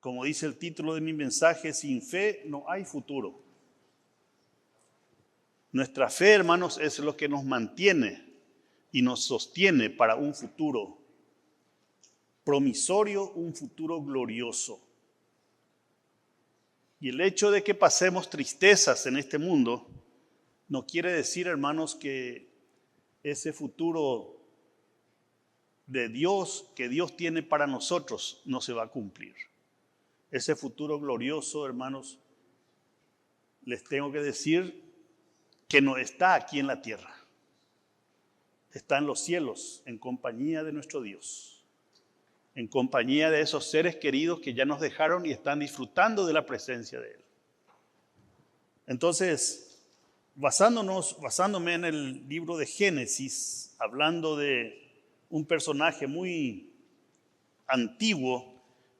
Como dice el título de mi mensaje, sin fe no hay futuro. Nuestra fe, hermanos, es lo que nos mantiene y nos sostiene para un futuro promisorio, un futuro glorioso. Y el hecho de que pasemos tristezas en este mundo no quiere decir, hermanos, que ese futuro de Dios que Dios tiene para nosotros no se va a cumplir. Ese futuro glorioso, hermanos, les tengo que decir que no está aquí en la tierra. Está en los cielos, en compañía de nuestro Dios, en compañía de esos seres queridos que ya nos dejaron y están disfrutando de la presencia de Él. Entonces, basándome en el libro de Génesis, hablando de un personaje muy antiguo,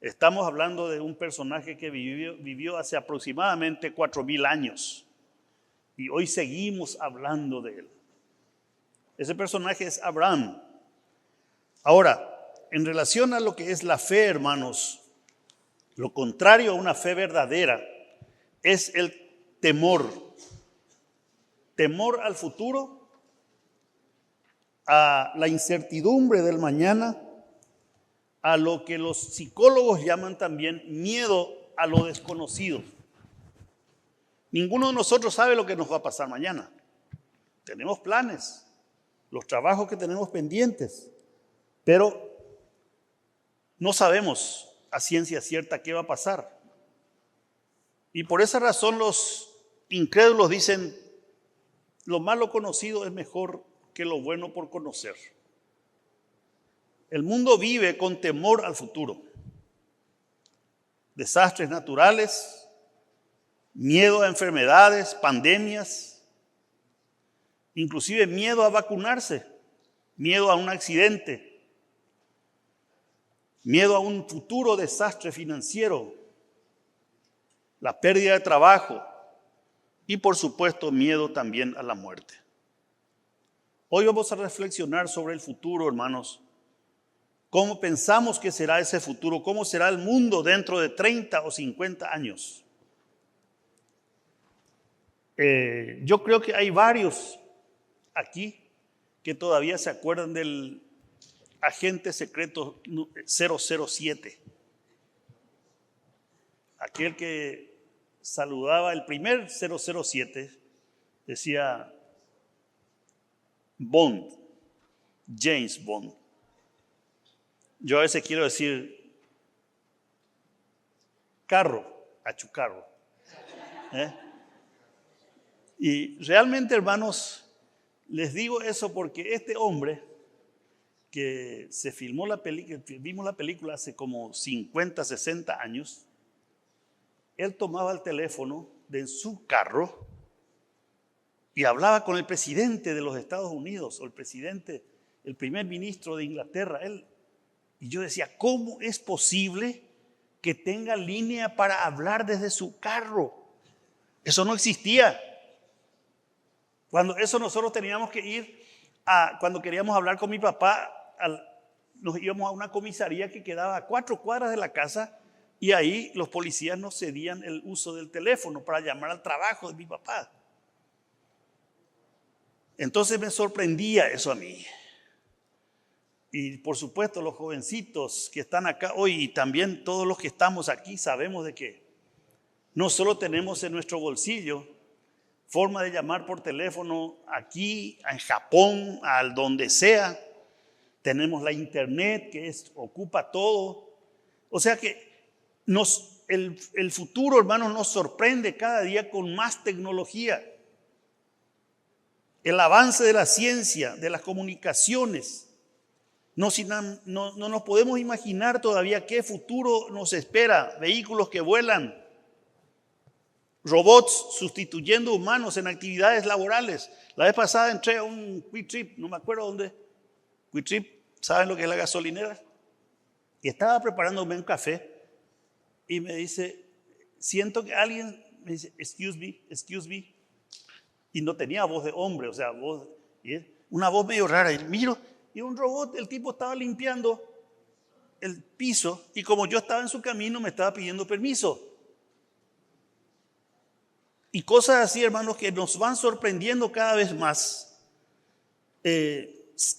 estamos hablando de un personaje que vivió hace aproximadamente 4,000 años y hoy seguimos hablando de él. Ese personaje es Abraham. Ahora, en relación a lo que es la fe, hermanos, lo contrario a una fe verdadera es el temor. Temor al futuro, a la incertidumbre del mañana, a lo que los psicólogos llaman también miedo a lo desconocido. Ninguno de nosotros sabe lo que nos va a pasar mañana. Tenemos planes, los trabajos que tenemos pendientes, pero no sabemos a ciencia cierta qué va a pasar. Y por esa razón los incrédulos dicen, lo malo conocido es mejor que lo bueno por conocer. El mundo vive con temor al futuro. Desastres naturales, miedo a enfermedades, pandemias, inclusive miedo a vacunarse, miedo a un accidente, miedo a un futuro desastre financiero, la pérdida de trabajo y por supuesto miedo también a la muerte. Hoy vamos a reflexionar sobre el futuro, hermanos. ¿Cómo pensamos que será ese futuro? ¿Cómo será el mundo dentro de 30 o 50 años? Yo creo que hay varios aquí que todavía se acuerdan del agente secreto 007. Aquel que saludaba, el primer 007, decía Bond, James Bond. Yo a veces quiero decir carro, achucarro. Y realmente, hermanos, les digo eso porque este hombre que se filmó vimos la película hace como 50, 60 años, él tomaba el teléfono de su carro y hablaba con el presidente de los Estados Unidos o el primer ministro de Inglaterra. Y yo decía, ¿cómo es posible que tenga línea para hablar desde su carro? Eso no existía. Cuando eso nosotros teníamos que ir cuando queríamos hablar con mi papá, nos íbamos a una comisaría que quedaba a 4 cuadras de la casa y ahí los policías nos cedían el uso del teléfono para llamar al trabajo de mi papá. Entonces me sorprendía eso a mí. Y por supuesto los jovencitos que están acá hoy y también todos los que estamos aquí sabemos de que no solo tenemos en nuestro bolsillo forma de llamar por teléfono aquí, en Japón, al donde sea. Tenemos la internet que ocupa todo. O sea que el futuro, hermanos, nos sorprende cada día con más tecnología. El avance de la ciencia, de las comunicaciones. No nos podemos imaginar todavía qué futuro nos espera. Vehículos que vuelan, robots sustituyendo humanos en actividades laborales. La vez pasada entré a un Quick Trip, no me acuerdo dónde. Quick Trip, ¿saben lo que es la gasolinera? Y estaba preparándome un café y me dice, siento que alguien me dice, excuse me. Y no tenía voz de hombre, o sea, una voz medio rara. Y miro, y un robot, el tipo estaba limpiando el piso y como yo estaba en su camino me estaba pidiendo permiso. Y cosas así, hermanos, que nos van sorprendiendo cada vez más.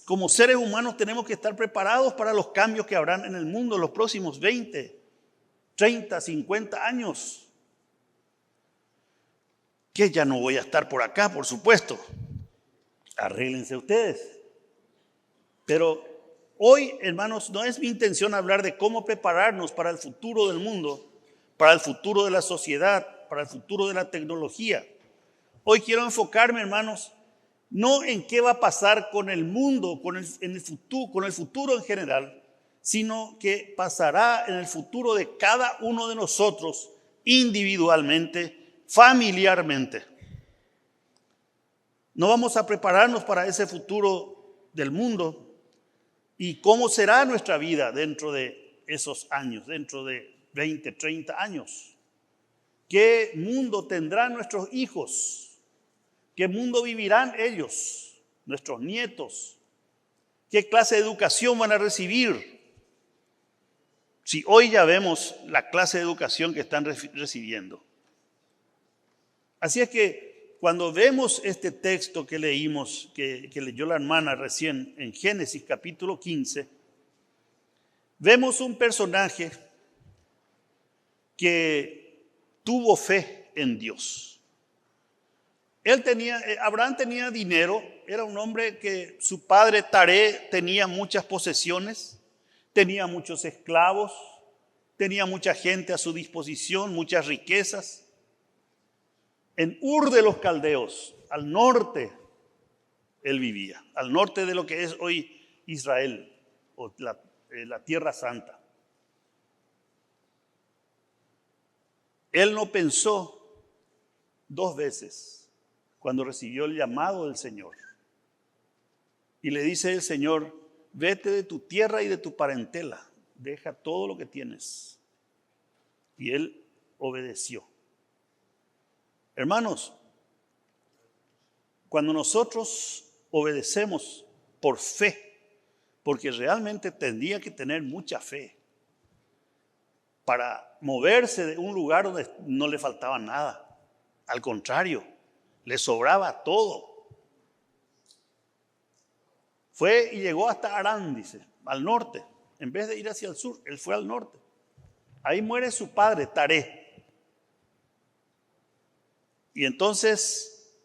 Como seres humanos tenemos que estar preparados para los cambios que habrán en el mundo en los próximos 20, 30, 50 años. Que ya no voy a estar por acá, por supuesto. Arréglense ustedes. Pero hoy, hermanos, no es mi intención hablar de cómo prepararnos para el futuro del mundo, para el futuro de la sociedad, para el futuro de la tecnología. Hoy quiero enfocarme, hermanos, no en qué va a pasar con el mundo, con el futuro en general, sino qué pasará en el futuro de cada uno de nosotros individualmente, familiarmente. No vamos a prepararnos para ese futuro del mundo y cómo será nuestra vida dentro de esos años, dentro de 20, 30 años. ¿Qué mundo tendrán nuestros hijos? ¿Qué mundo vivirán ellos, nuestros nietos? ¿Qué clase de educación van a recibir? Si hoy ya vemos la clase de educación que están recibiendo. Así es que cuando vemos este texto que leímos, que leyó la hermana recién en Génesis capítulo 15, vemos un personaje que tuvo fe en Dios. Abraham tenía dinero, era un hombre que su padre Taré tenía muchas posesiones, tenía muchos esclavos, tenía mucha gente a su disposición, muchas riquezas. En Ur de los Caldeos, al norte, él vivía, al norte de lo que es hoy Israel, o la Tierra Santa. Él no pensó 2 veces cuando recibió el llamado del Señor. Y le dice el Señor, vete de tu tierra y de tu parentela, deja todo lo que tienes. Y él obedeció. Hermanos, cuando nosotros obedecemos por fe, porque realmente tendría que tener mucha fe para moverse de un lugar donde no le faltaba nada. Al contrario, le sobraba todo. Fue y llegó hasta Harán, dice, al norte. En vez de ir hacia el sur, él fue al norte. Ahí muere su padre, Taré. Y entonces,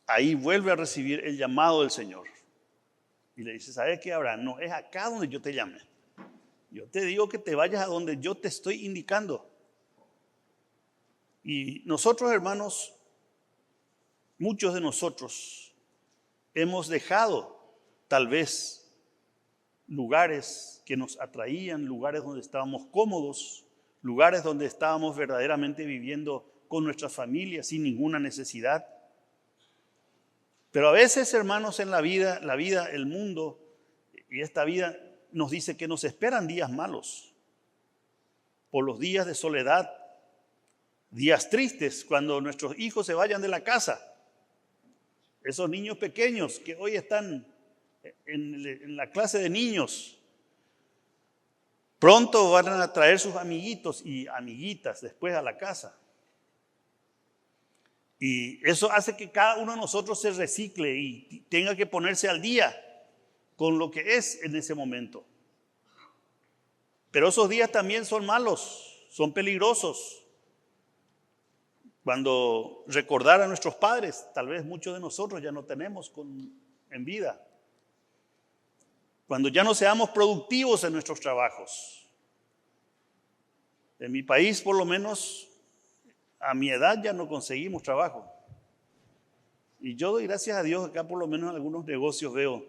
ahí vuelve a recibir el llamado del Señor. Y le dice, ¿sabes qué, Abraham? No, es acá donde yo te llamé. Yo te digo que te vayas a donde yo te estoy indicando. Y nosotros, hermanos, muchos de nosotros hemos dejado tal vez lugares que nos atraían, lugares donde estábamos cómodos, lugares donde estábamos verdaderamente viviendo con nuestras familias sin ninguna necesidad. Pero a veces, hermanos, en la vida, el mundo y esta vida nos dice que nos esperan días malos, por los días de soledad, días tristes cuando nuestros hijos se vayan de la casa. Esos niños pequeños que hoy están en la clase de niños, pronto van a traer sus amiguitos y amiguitas después a la casa. Y eso hace que cada uno de nosotros se recicle y tenga que ponerse al día con lo que es en ese momento. Pero esos días también son malos, son peligrosos. Cuando recordar a nuestros padres, tal vez muchos de nosotros ya no tenemos en vida. Cuando ya no seamos productivos en nuestros trabajos. En mi país, por lo menos, a mi edad ya no conseguimos trabajo. Y yo doy gracias a Dios, acá por lo menos en algunos negocios veo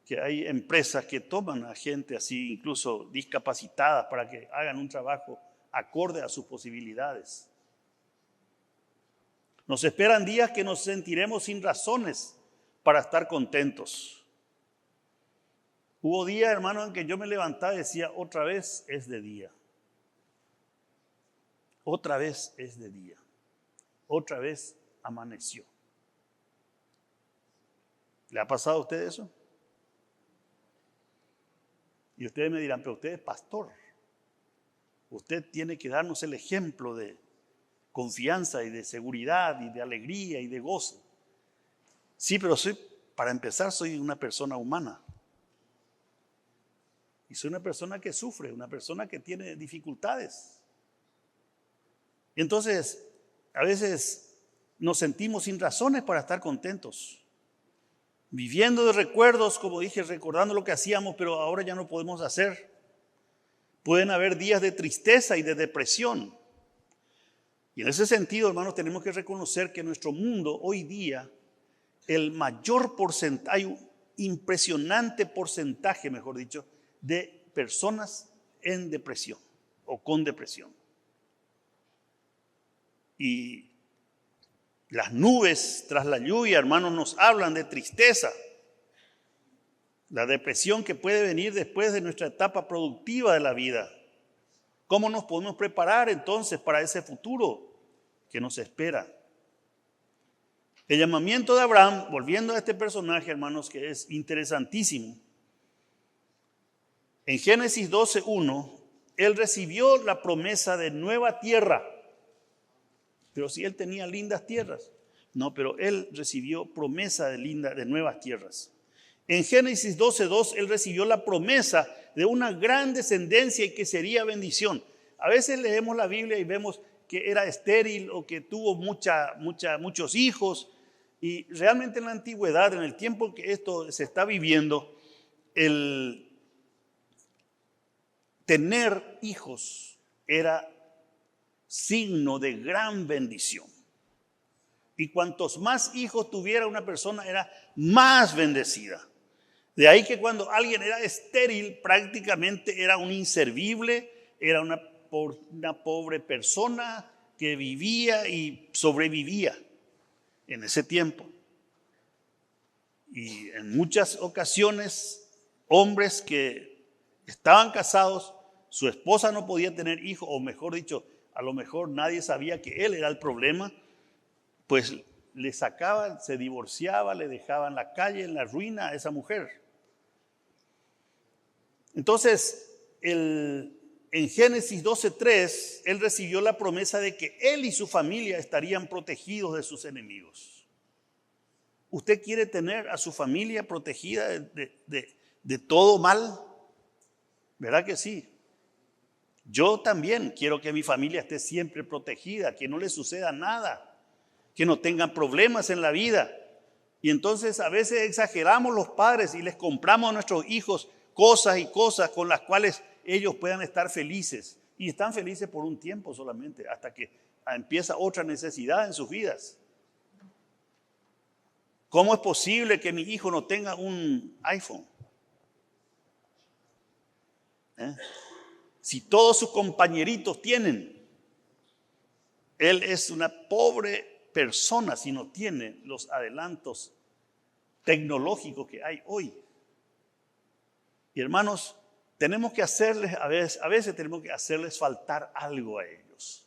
que hay empresas que toman a gente así, incluso discapacitada, para que hagan un trabajo acorde a sus posibilidades. Nos esperan días que nos sentiremos sin razones para estar contentos. Hubo días, hermano, en que yo me levantaba y decía, otra vez es de día. Otra vez es de día. Otra vez amaneció. ¿Le ha pasado a usted eso? Y ustedes me dirán, pero usted es pastor. Usted tiene que darnos el ejemplo de confianza y de seguridad y de alegría y de gozo. Sí, pero para empezar, soy una persona humana. Y soy una persona que sufre, una persona que tiene dificultades. Y entonces, a veces nos sentimos sin razones para estar contentos. Viviendo de recuerdos, como dije, recordando lo que hacíamos, pero ahora ya no podemos hacer. Pueden haber días de tristeza y de depresión. Y en ese sentido, hermanos, tenemos que reconocer que en nuestro mundo hoy día, el mayor porcentaje, hay un impresionante porcentaje, mejor dicho, de personas en depresión o con depresión. Y las nubes tras la lluvia, hermanos, nos hablan de tristeza. La depresión que puede venir después de nuestra etapa productiva de la vida. ¿Cómo nos podemos preparar entonces para ese futuro que nos espera? El llamamiento de Abraham, volviendo a este personaje, hermanos, que es interesantísimo. En Génesis 12:1, él recibió la promesa de nueva tierra. Pero si él tenía lindas tierras. No, pero él recibió promesa de nuevas tierras. En Génesis 12:2, él recibió la promesa de una gran descendencia y que sería bendición. A veces leemos la Biblia y vemos que era estéril o que tuvo muchos hijos. Y realmente en la antigüedad, en el tiempo que esto se está viviendo, el tener hijos era signo de gran bendición. Y cuantos más hijos tuviera una persona, era más bendecida. De ahí que cuando alguien era estéril, prácticamente era un inservible, era una pobre persona que vivía y sobrevivía en ese tiempo. Y en muchas ocasiones, hombres que estaban casados, su esposa no podía tener hijos, o mejor dicho, a lo mejor nadie sabía que él era el problema, pues le sacaban, se divorciaba, le dejaban en la calle, en la ruina a esa mujer. Entonces, en Génesis 12:3, él recibió la promesa de que él y su familia estarían protegidos de sus enemigos. ¿Usted quiere tener a su familia protegida de todo mal? ¿Verdad que sí? Yo también quiero que mi familia esté siempre protegida, que no le suceda nada, que no tengan problemas en la vida. Y entonces a veces exageramos los padres y les compramos a nuestros hijos cosas y cosas con las cuales ellos puedan estar felices. Y están felices por un tiempo solamente, hasta que empieza otra necesidad en sus vidas. ¿Cómo es posible que mi hijo no tenga un iPhone? Si todos sus compañeritos tienen, él es una pobre persona si no tiene los adelantos tecnológicos que hay hoy. Y hermanos, tenemos que hacerles, a veces tenemos que hacerles faltar algo a ellos,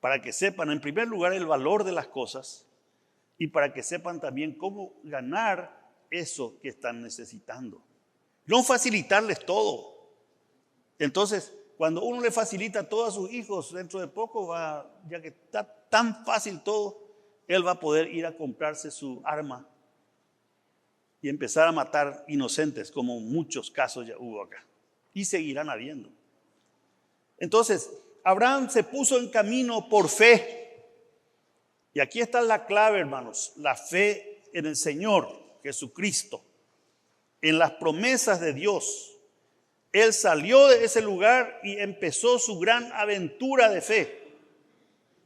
para que sepan en primer lugar el valor de las cosas y para que sepan también cómo ganar eso que están necesitando. No facilitarles todo. Entonces, cuando uno le facilita todo a sus hijos, dentro de poco ya que está tan fácil todo, él va a poder ir a comprarse su arma y empezar a matar inocentes, como muchos casos ya hubo acá. Y seguirán habiendo. Entonces, Abraham se puso en camino por fe. Y aquí está la clave, hermanos, la fe en el Señor Jesucristo, en las promesas de Dios. Él salió de ese lugar y empezó su gran aventura de fe.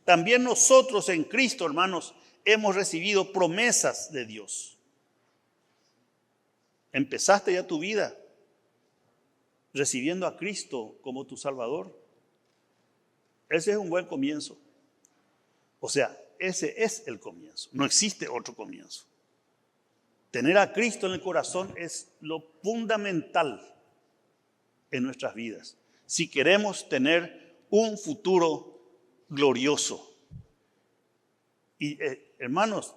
También nosotros en Cristo, hermanos, hemos recibido promesas de Dios. ¿Empezaste ya tu vida recibiendo a Cristo como tu Salvador? Ese es un buen comienzo. O sea, ese es el comienzo. No existe otro comienzo. Tener a Cristo en el corazón es lo fundamental en nuestras vidas, si queremos tener un futuro glorioso. Y hermanos,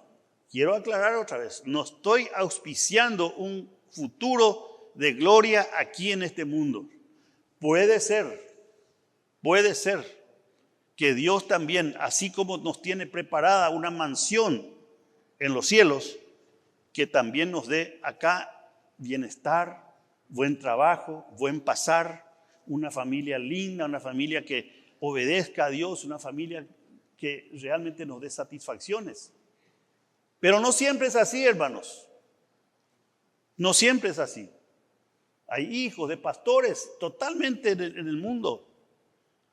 quiero aclarar otra vez, no estoy auspiciando un futuro de gloria aquí en este mundo. Puede ser que Dios también, así como nos tiene preparada una mansión en los cielos, que también nos dé acá bienestar, buen trabajo, buen pasar, una familia linda, una familia que obedezca a Dios, una familia que realmente nos dé satisfacciones. Pero no siempre es así, hermanos. No siempre es así. Hay hijos de pastores totalmente en el mundo,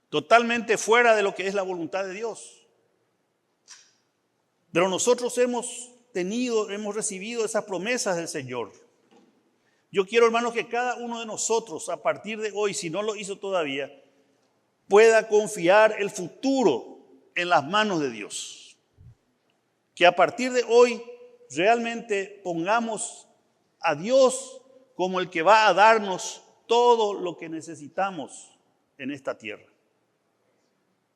totalmente fuera de lo que es la voluntad de Dios. Pero nosotros hemos recibido esas promesas del Señor. Yo quiero, hermanos, que cada uno de nosotros, a partir de hoy, si no lo hizo todavía, pueda confiar el futuro en las manos de Dios. Que a partir de hoy realmente pongamos a Dios como el que va a darnos todo lo que necesitamos en esta tierra.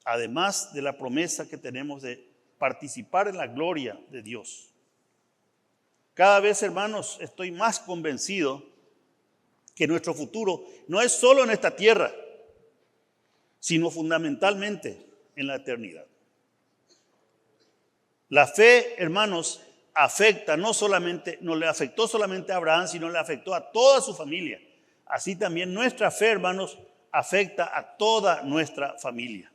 Además de la promesa que tenemos de participar en la gloria de Dios. Cada vez, hermanos, estoy más convencido que nuestro futuro no es solo en esta tierra, sino fundamentalmente en la eternidad. La fe, hermanos, no le afectó solamente a Abraham, sino le afectó a toda su familia. Así también nuestra fe, hermanos, afecta a toda nuestra familia.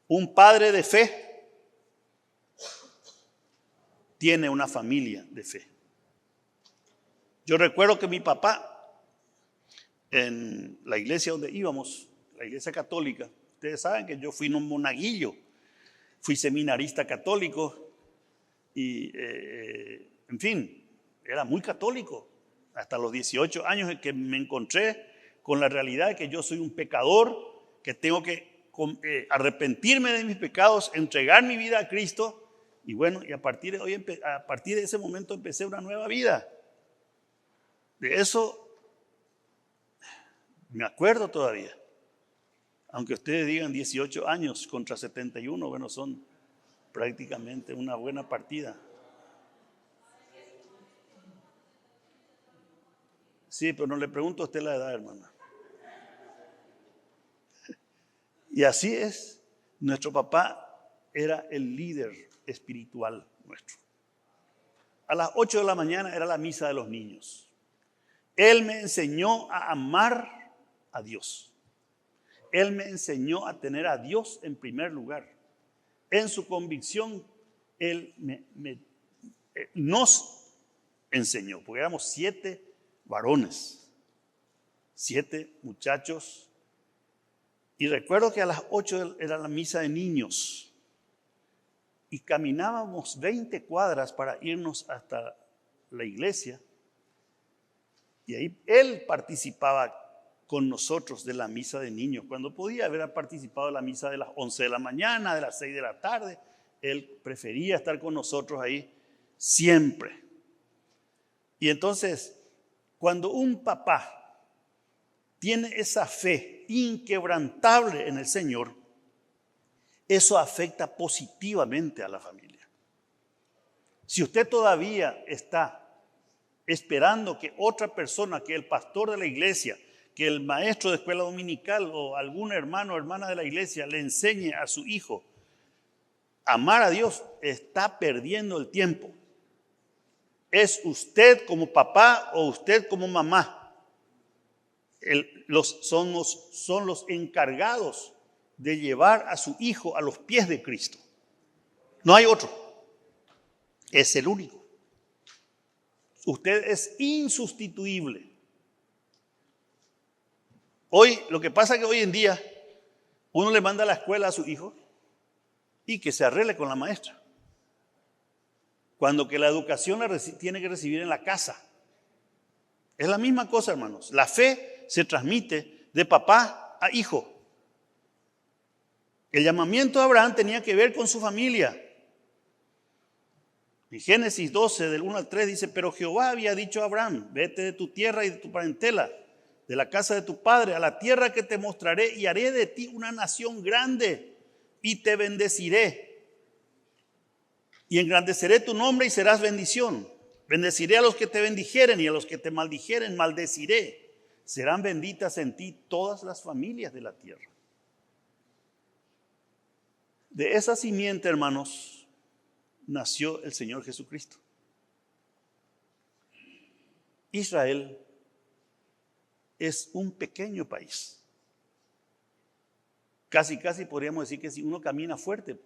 Un padre de fe tiene una familia de fe. Yo recuerdo que mi papá, en la iglesia donde íbamos, la iglesia católica, ustedes saben que yo fui un monaguillo, fui seminarista católico y, en fin, era muy católico. Hasta los 18 años en que me encontré con la realidad de que yo soy un pecador, que tengo que arrepentirme de mis pecados, entregar mi vida a Cristo. Y bueno, y a partir de ese momento empecé una nueva vida. De eso me acuerdo todavía. Aunque ustedes digan 18 años contra 71, bueno, son prácticamente una buena partida. Sí, pero no le pregunto a usted la edad, hermana. Y así es, nuestro papá era el líder espiritual nuestro. A las 8 de la mañana era la misa de los niños. Él me enseñó a amar a Dios. Él me enseñó a tener a Dios en primer lugar. En su convicción, Él nos enseñó, porque éramos 7 varones, 7 muchachos. Y recuerdo que a las 8 era la misa de niños. Y caminábamos 20 cuadras para irnos hasta la iglesia. Y ahí él participaba con nosotros de la misa de niños. Cuando podía haber participado de la misa de las 11 de la mañana, de las 6 de la tarde, él prefería estar con nosotros ahí siempre. Y entonces, cuando un papá tiene esa fe inquebrantable en el Señor, eso afecta positivamente a la familia. Si usted todavía está esperando que otra persona, que el pastor de la iglesia, que el maestro de escuela dominical o algún hermano o hermana de la iglesia le enseñe a su hijo a amar a Dios, está perdiendo el tiempo. Es usted como papá o usted como mamá. Son los encargados de llevar a su hijo a los pies de Cristo. No hay otro. Es el único. Usted es insustituible. Hoy, lo que pasa es que hoy en día uno le manda a la escuela a su hijo y que se arregle con la maestra. Cuando que la educación la tiene que recibir en la casa. Es la misma cosa, hermanos. La fe se transmite de papá a hijo. El llamamiento de Abraham tenía que ver con su familia. En Génesis 12, del 1 al 3 dice: pero Jehová había dicho a Abraham: vete de tu tierra y de tu parentela, de la casa de tu padre, a la tierra que te mostraré, y haré de ti una nación grande, y te bendeciré, y engrandeceré tu nombre y serás bendición. Bendeciré a los que te bendijeren y a los que te maldijeren, maldeciré. Serán benditas en ti todas las familias de la tierra. De esa simiente, hermanos, nació el Señor Jesucristo. Israel es un pequeño país. Casi podríamos decir que si uno camina fuerte,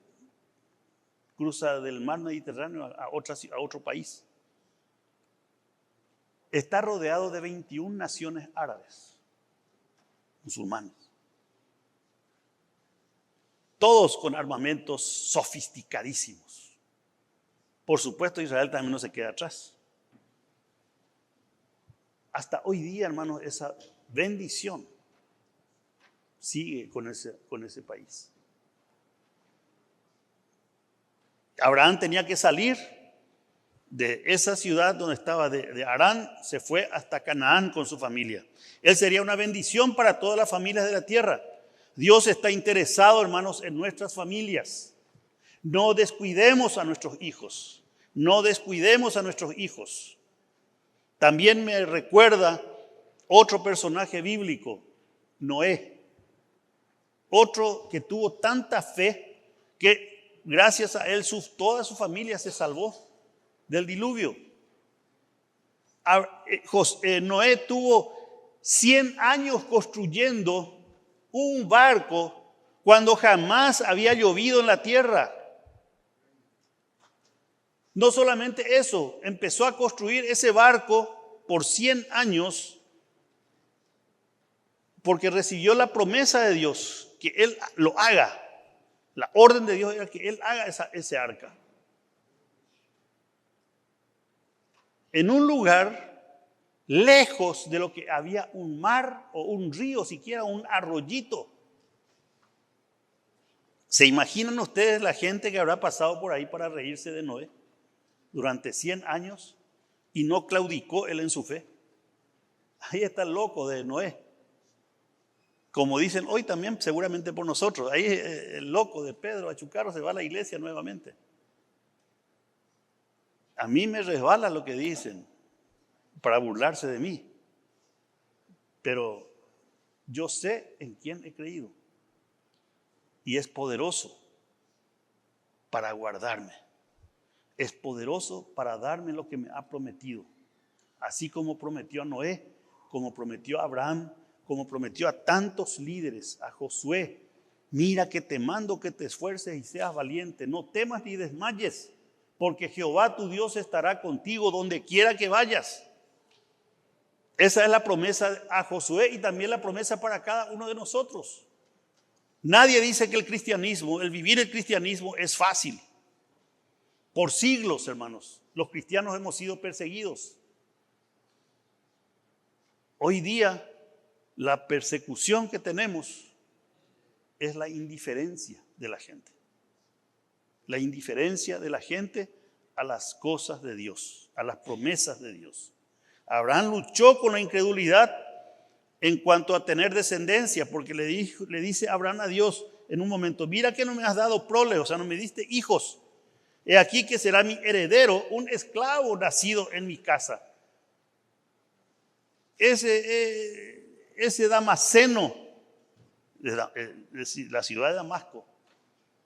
cruza del mar Mediterráneo a otro país. Está rodeado de 21 naciones árabes, musulmanes. Todos con armamentos sofisticadísimos. Por supuesto, Israel también no se queda atrás. Hasta hoy día, hermanos, esa bendición sigue con ese país. Abraham tenía que salir de esa ciudad donde estaba de Harán, se fue hasta Canaán con su familia. Él sería una bendición para todas las familias de la tierra. Dios está interesado, hermanos, en nuestras familias. No descuidemos a nuestros hijos. No descuidemos a nuestros hijos. También me recuerda otro personaje bíblico, Noé. Otro que tuvo tanta fe que gracias a él toda su familia se salvó del diluvio. Noé tuvo 100 años construyendo un barco cuando jamás había llovido en la tierra. No solamente eso, empezó a construir ese barco por 100 años porque recibió la promesa de Dios que él lo haga. La orden de Dios era que él haga ese arca. En un lugar lejos de lo que había un mar o un río, siquiera un arroyito. ¿Se imaginan ustedes la gente que habrá pasado por ahí para reírse de Noé durante 100 años y no claudicó él en su fe? Ahí está el loco de Noé. Como dicen hoy también seguramente por nosotros. Ahí el loco de Pedro Achucarro se va a la iglesia nuevamente. A mí me resbala lo que dicen para burlarse de mí. Pero yo sé en quién he creído. Y es poderoso para guardarme. Es poderoso para darme lo que me ha prometido. Así como prometió a Noé, como prometió a Abraham, como prometió a tantos líderes, a Josué. Mira que te mando que te esfuerces y seas valiente. No temas ni desmayes, porque Jehová tu Dios estará contigo donde quiera que vayas. Esa es la promesa a Josué y también la promesa para cada uno de nosotros. Nadie dice que el vivir el cristianismo es fácil. Por siglos, hermanos, los cristianos hemos sido perseguidos. Hoy día, la persecución que tenemos es la indiferencia de la gente. La indiferencia de la gente a las cosas de Dios, a las promesas de Dios. Abraham luchó con la incredulidad en cuanto a tener descendencia, porque le dice Abraham a Dios en un momento: mira que no me has dado prole, o sea, no me diste hijos. He aquí que será mi heredero un esclavo nacido en mi casa. Ese Damasceno, la ciudad de Damasco,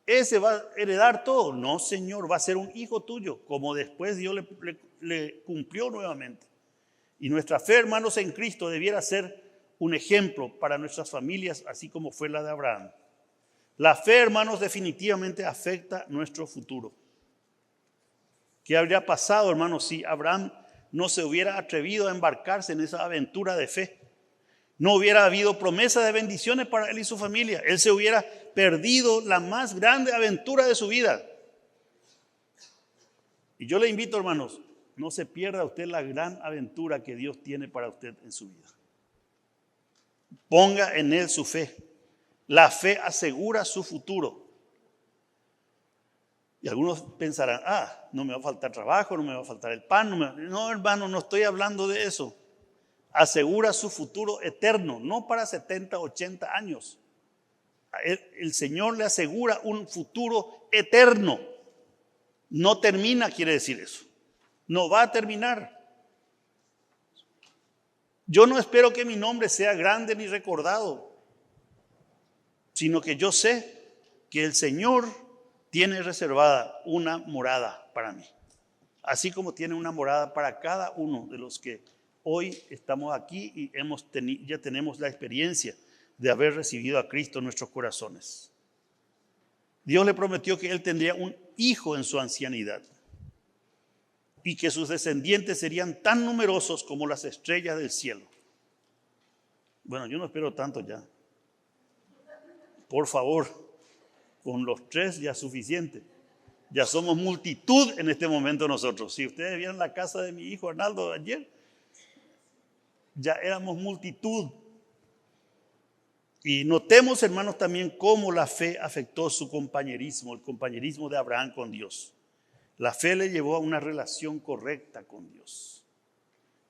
ese va a heredar todo. No, Señor, va a ser un hijo tuyo, como después Dios le cumplió nuevamente. Y nuestra fe, hermanos, en Cristo debiera ser un ejemplo para nuestras familias, así como fue la de Abraham. La fe, hermanos, definitivamente afecta nuestro futuro. ¿Qué habría pasado, hermanos, si Abraham no se hubiera atrevido a embarcarse en esa aventura de fe? No hubiera habido promesa de bendiciones para él y su familia. Él se hubiera perdido la más grande aventura de su vida. Y yo le invito, hermanos, no se pierda usted la gran aventura que Dios tiene para usted en su vida. Ponga en él su fe. La fe asegura su futuro. Y algunos pensarán: no me va a faltar trabajo, no me va a faltar el pan. No, hermano, no estoy hablando de eso. Asegura su futuro eterno, no para 70, 80 años. El Señor le asegura un futuro eterno. No termina, quiere decir eso. no va a terminar. Yo no espero que mi nombre sea grande ni recordado, sino que yo sé que el Señor tiene reservada una morada para mí, así como tiene una morada para cada uno de los que hoy estamos aquí y ya tenemos la experiencia de haber recibido a Cristo en nuestros corazones. Dios le prometió que Él tendría un hijo en su ancianidad y que sus descendientes serían tan numerosos como las estrellas del cielo. Bueno, yo no espero tanto ya. Por favor, con los 3 ya es suficiente. Ya somos multitud en este momento nosotros. Si ustedes vieron la casa de mi hijo Arnaldo ayer, ya éramos multitud. Y notemos, hermanos, también cómo la fe afectó su compañerismo, el compañerismo de Abraham con Dios. La fe le llevó a una relación correcta con Dios.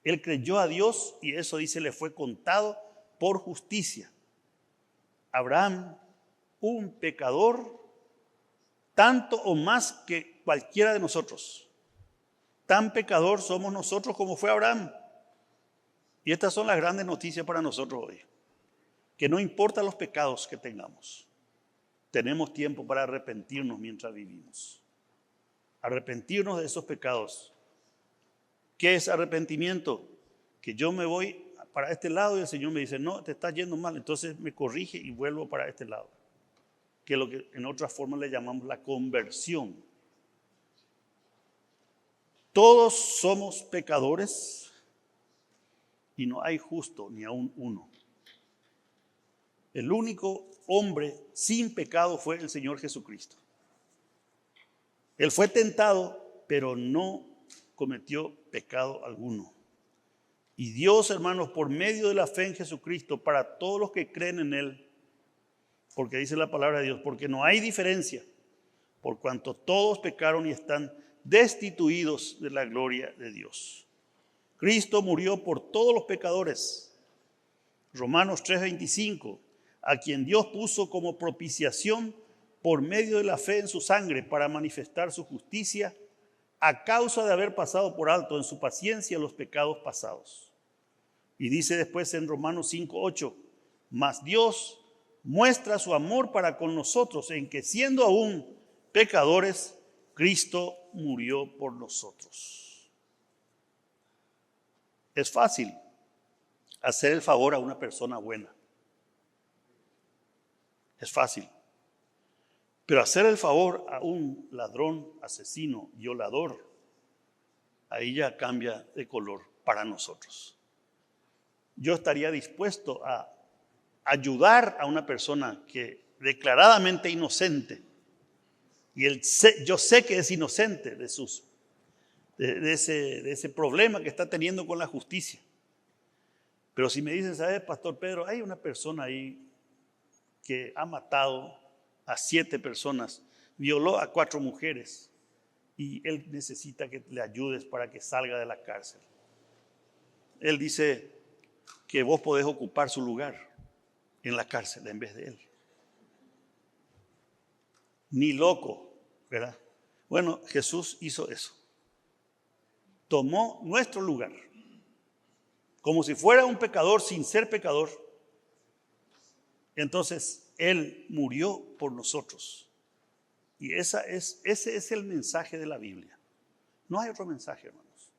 Él creyó a Dios y eso dice le fue contado por justicia. Abraham, un pecador, tanto o más que cualquiera de nosotros. Tan pecador somos nosotros como fue Abraham. Y estas son las grandes noticias para nosotros hoy. Que no importa los pecados que tengamos, tenemos tiempo para arrepentirnos mientras vivimos. Arrepentirnos de esos pecados. ¿Qué es arrepentimiento? Que yo me voy para este lado y el Señor me dice, no, te estás yendo mal, entonces me corrige y vuelvo para este lado. Que es lo que en otra forma le llamamos la conversión. Todos somos pecadores y no hay justo ni aún uno. El único hombre sin pecado fue el Señor Jesucristo. Él fue tentado, pero no cometió pecado alguno. Y Dios, hermanos, por medio de la fe en Jesucristo, para todos los que creen en Él, porque dice la palabra de Dios, porque no hay diferencia, por cuanto todos pecaron y están destituidos de la gloria de Dios. Cristo murió por todos los pecadores. Romanos 3:25, a quien Dios puso como propiciación por medio de la fe en su sangre para manifestar su justicia a causa de haber pasado por alto en su paciencia los pecados pasados. Y dice después en Romanos 5:8, mas Dios muestra su amor para con nosotros en que siendo aún pecadores, Cristo murió por nosotros. Es fácil hacer el favor a una persona buena. Es fácil. Pero hacer el favor a un ladrón, asesino, violador, ahí ya cambia de color para nosotros. Yo estaría dispuesto a ayudar a una persona que declaradamente inocente, y yo sé que es inocente de ese problema que está teniendo con la justicia. Pero si me dicen, ¿sabes, Pastor Pedro? Hay una persona ahí que ha matado a 7 personas, violó a 4 mujeres y él necesita que le ayudes para que salga de la cárcel. Él dice que vos podés ocupar su lugar en la cárcel en vez de él. Ni loco, ¿verdad? Bueno, Jesús hizo eso. Tomó nuestro lugar. Como si fuera un pecador sin ser pecador. Entonces, Él murió por nosotros. Y ese es el mensaje de la Biblia. No hay otro mensaje, hermanos.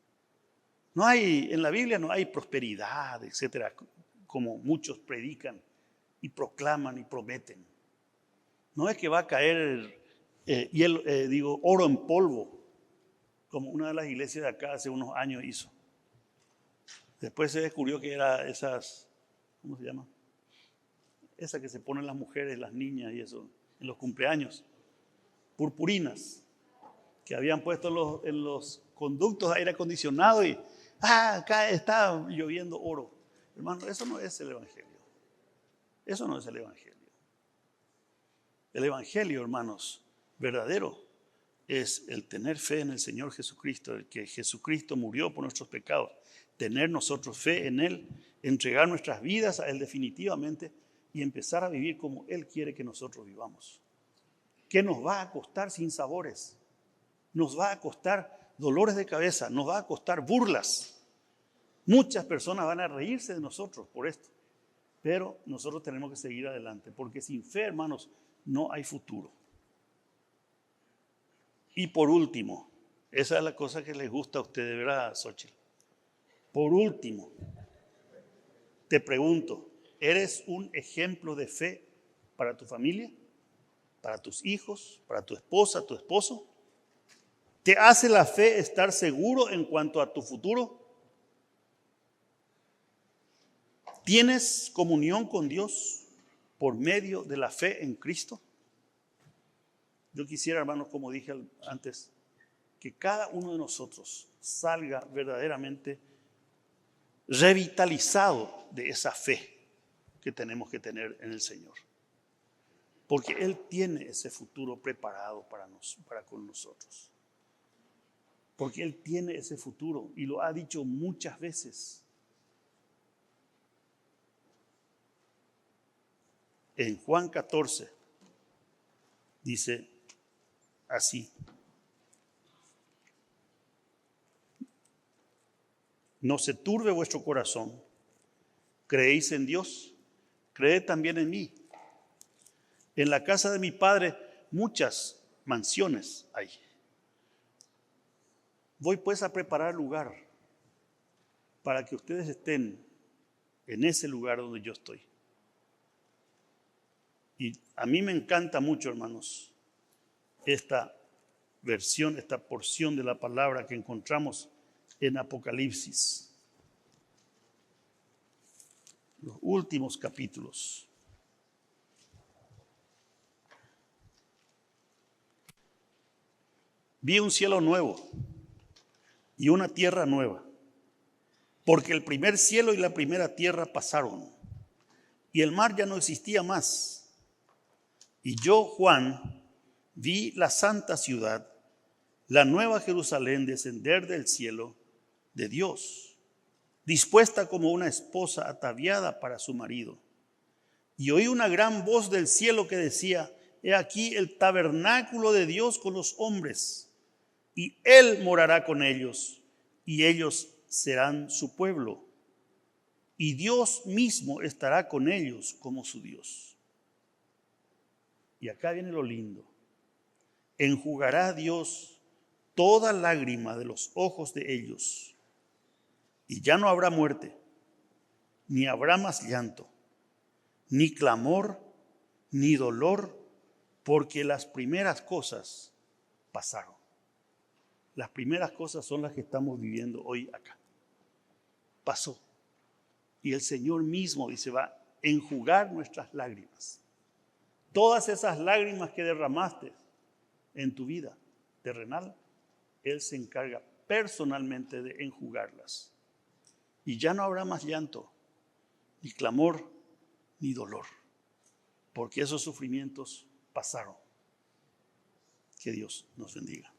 En la Biblia no hay prosperidad, etcétera, como muchos predican y proclaman y prometen. No es que va a caer oro en polvo, como una de las iglesias de acá hace unos años hizo. Después se descubrió que era esas, ¿cómo se llama? Esa que se ponen las mujeres, las niñas y eso, en los cumpleaños. Purpurinas, que habían puesto en los conductos de aire acondicionado y acá está lloviendo oro. Hermano, eso no es el Evangelio. Eso no es el Evangelio. El Evangelio, hermanos, verdadero, es el tener fe en el Señor Jesucristo, el que Jesucristo murió por nuestros pecados, tener nosotros fe en Él, entregar nuestras vidas a Él definitivamente y empezar a vivir como Él quiere que nosotros vivamos. ¿Qué nos va a costar sin sabores? Nos va a costar dolores de cabeza, nos va a costar burlas. Muchas personas van a reírse de nosotros por esto, pero nosotros tenemos que seguir adelante, porque sin fe, hermanos, no hay futuro. Y por último, esa es la cosa que les gusta a ustedes, ¿verdad, Xochitl? Por último, te pregunto, ¿eres un ejemplo de fe para tu familia, para tus hijos, para tu esposa, tu esposo? ¿Te hace la fe estar seguro en cuanto a tu futuro? ¿Tienes comunión con Dios por medio de la fe en Cristo? Yo quisiera, hermanos, como dije antes, que cada uno de nosotros salga verdaderamente revitalizado de esa fe que tenemos que tener en el Señor. Porque Él tiene ese futuro preparado para con nosotros. Porque Él tiene ese futuro y lo ha dicho muchas veces. En Juan 14 dice así: no se turbe vuestro corazón, creéis en Dios, creed también en mí. En la casa de mi Padre muchas mansiones hay. Voy pues a preparar lugar para que ustedes estén en ese lugar donde yo estoy. Y a mí me encanta mucho, hermanos, esta versión, esta porción de la palabra que encontramos en Apocalipsis. Los últimos capítulos. Vi un cielo nuevo y una tierra nueva, porque el primer cielo y la primera tierra pasaron, y el mar ya no existía más. Y yo, Juan, vi la santa ciudad, la nueva Jerusalén, descender del cielo de Dios, dispuesta como una esposa ataviada para su marido. Y oí una gran voz del cielo que decía: he aquí el tabernáculo de Dios con los hombres, y Él morará con ellos, y ellos serán su pueblo, y Dios mismo estará con ellos como su Dios. Y acá viene lo lindo: enjugará Dios toda lágrima de los ojos de ellos, y ya no habrá muerte, ni habrá más llanto, ni clamor, ni dolor, porque las primeras cosas pasaron. Las primeras cosas son las que estamos viviendo hoy acá. Pasó. Y el Señor mismo dice, va a enjugar nuestras lágrimas. Todas esas lágrimas que derramaste en tu vida terrenal, Él se encarga personalmente de enjugarlas. Y ya no habrá más llanto, ni clamor, ni dolor, porque esos sufrimientos pasaron. Que Dios nos bendiga.